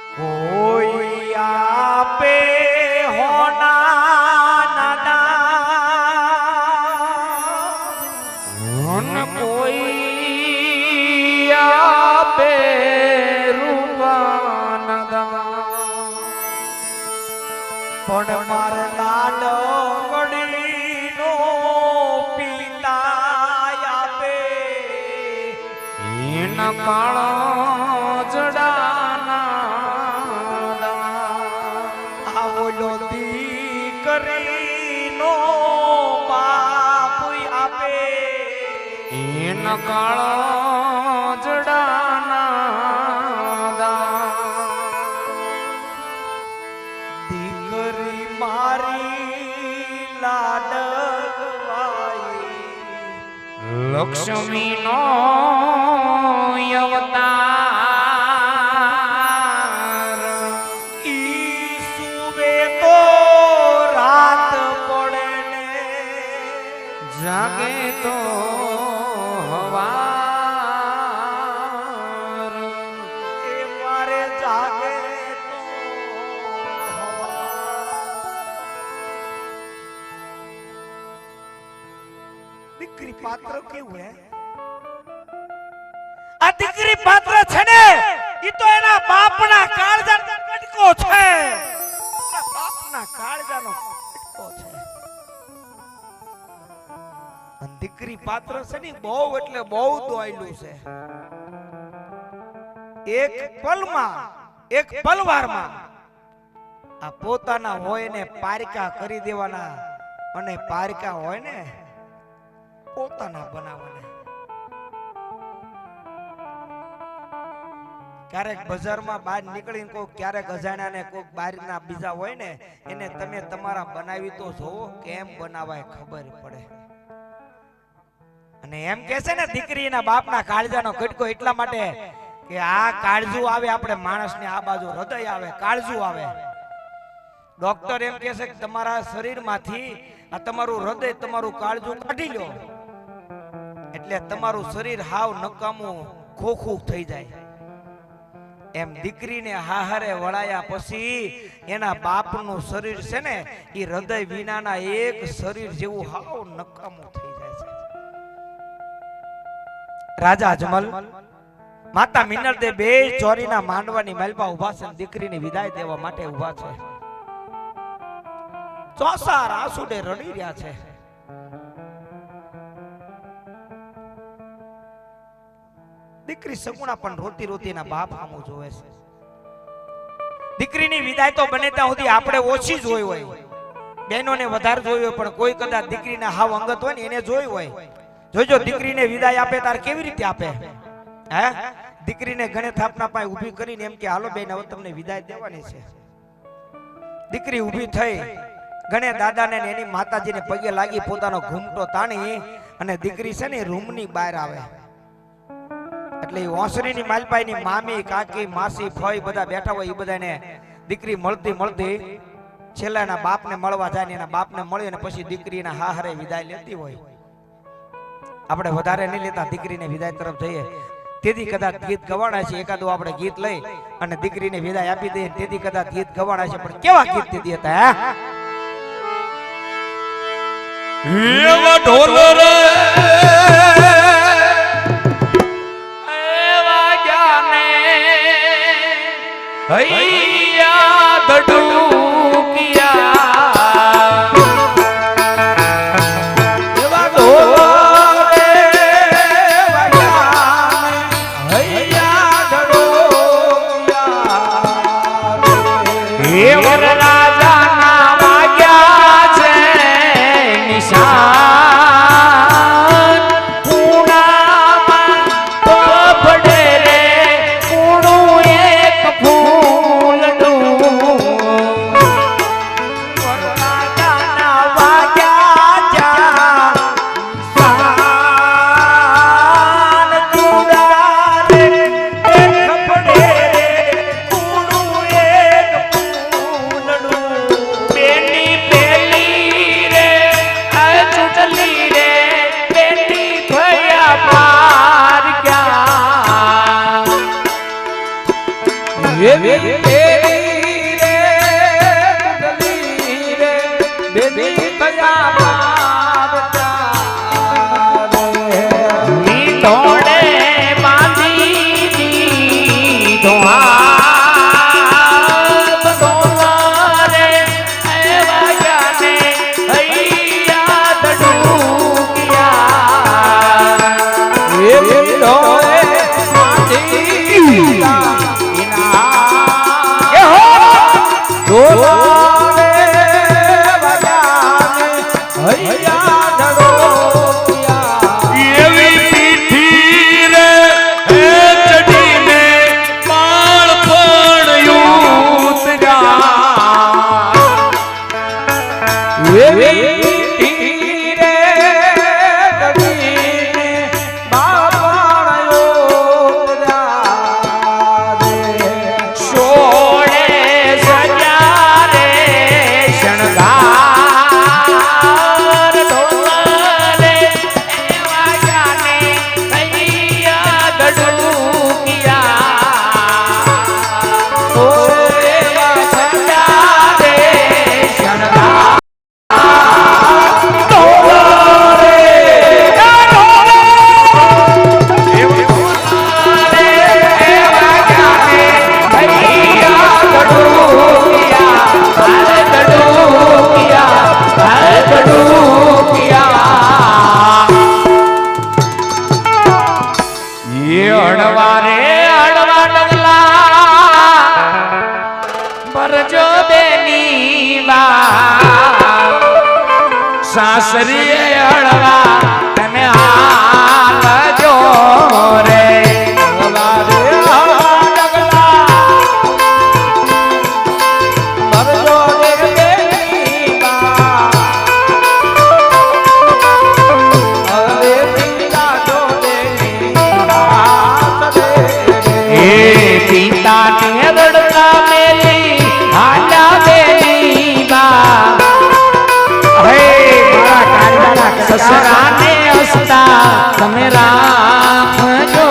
કોઈ આપે હોના દાન કોઈ આપે રૂપાના દાન પણ મારે લાડો ગડીનો પિતા આપે એના કાળા જડાના આવલો દીકરીનો બાપ આપે એના કાળા જડાના દીકરી મારી લાડવાઈ લક્ષ્મીનો અવતાર ઈ સુવે તો રાત પડે ને જાગે તો હવાર એ મારે જાગે તો દીકરી પાત્ર કેવું હે આ દીકરી પાત્ર છે ને ઈ તો એના બાપના કાળજાનો કટકો છે એના બાપના કાળજાનો કટકો છે અને દીકરી પાત્ર છે ને બહુ એટલે બહુ દોયલું છે એક પલમાં એક પલવારમાં આ પોતાના હોય ને પારકા કરી દેવાના અને પારકા હોય ને પોતાના બનાવવાના ક્યારેક બજારમાં બહાર નીકળીને કોઈ ક્યારેક અજાણ્યા ને કોઈ બહારના બીજા હોય ને એને તમે તમારા બનાવી તો જોવો કેમ બનાવાય ખબર પડે અને એમ કે છે ને દીકરીના બાપના કાળજાનો કટકો એટલા માટે કે આ કાળજુ આવે આપણે માણસને આ બાજુ હૃદય આવે કાળજુ આવે ડોક્ટર એમ કહે છે કે તમારા શરીરમાંથી આ તમારું હૃદય તમારું કાળજુ કાઢી લો એટલે તમારું શરીર હાવ નકામું ખોખું થઈ જાય એમ દીકરીને હાહારે વળાયા પછી એના બાપનું શરીર છે ને એ હૃદય વિનાના એક શરીર જેવું હાવ નકામું થઈ જાય છે રાજા અજમલ માતા મિનળદેવ બે ચોરીના માંડવાની મહેલમાં ઉભા છે દીકરીને વિદાય દેવા માટે ઉભા છે ચોસાર આંસુડે રડી રહ્યા છે દીકરી સગુણા પણ રોતી રોતીના બાપ સામું જોવે છે દીકરીની વિદાય તો બને ત્યાં સુધી આપણે ઓછી જોઈ હોય બહેનોને વધારે જોઈ હોય પણ કોઈ કદાચ દીકરીના હાવ અંગત હોય ને એને જોઈ હોય જોજો દીકરીને વિદાય આપે તાર કેવી રીતે આપે હે દીકરીને ગણે થાપના પાસે ઊભી કરીને એમ કે હાલો બેન હવે તમને વિદાય દેવાની છે દીકરી ઊભી થઈ ગણે દાદાને એની માતાજીને પગે લાગી પોતાનો ઘૂમટો તાણી અને દીકરી છે ને રૂમની બહાર આવે એટલે ઓસરીની માલપાઈની મામી કાકી માસી ફઈ બધા બેઠા હોય એ બધાને દીકરી મળતી મળતી છેલ્લા એના બાપને મળવા જાય ને એના બાપને મળી અને પછી દીકરીના હાહરે વિદાય લેતી હોય આપણે વધારે નહીં લેતા દીકરીને વિદાય તરફ જઈએ તેથી કદાચ ગીત ગવાણા છે એકાદું આપણે ગીત લઈ અને દીકરીને વિદાય આપી દઈએ તેથી કદાચ ગીત ગવાણા છે પણ કેવા ગીત તેથી હતા એવા ઢોલ રે એવા જાને હૈયા ધડુકિયા એવા ઢોલ રે એવા જાને હૈયા ધડુકિયા હે વર રાજાના વાગ્યા છે નિશાન પૂણામાં પફડે રે પૂણું એક ફૂલડું વરરાજાના વાગ્યા જા સાન કુડા રે એક ફડે રે પૂણું એક ફૂલડું એવી તેરી રે બદલી રે બેદી કયા પાવતા રે ની ધોળે બાંધી દીધો હાથ ધોવારે એવા જાને હૈયા દડુકિયા એવી ડોળે બાંધી દીધા એ હો ડોલાને વજાને હૈયા ધડોકિયા એવી પીઠી રે એ ચડીને પાળ પણ ઉતર્યા એવી તીરે દડીને બાવળયો રે સોળે સજા રે શણગાર ઢોલરે એવા જાને હૈયા દડુકિયા ઓરેવા સજા રે શણગાર સાસરી અળવા તને હાલજો રે પિતાને રડતા મેલી હાલા બેની બા સસરાને હસતા તમે રાખજો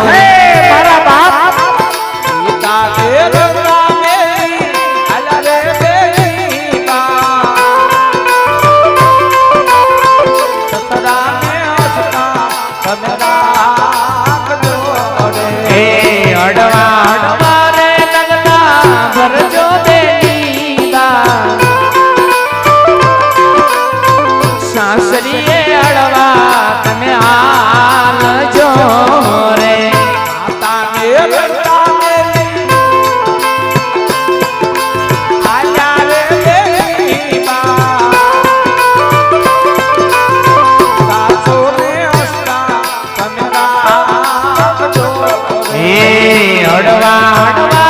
હે મારા બાપ પિતા દેવતા મેલી આલા રે બેની બા સતરાને હસતા તમે રાખજો હે અડવા અડવા રે લગતા ભરજો દેની બા સાસરીએ અડવા તમે હાલજો રે માતાને રડતા મેલી આલા રે બેની બા સાસુને હસતા તમે રાખજો હે અડવા અડવા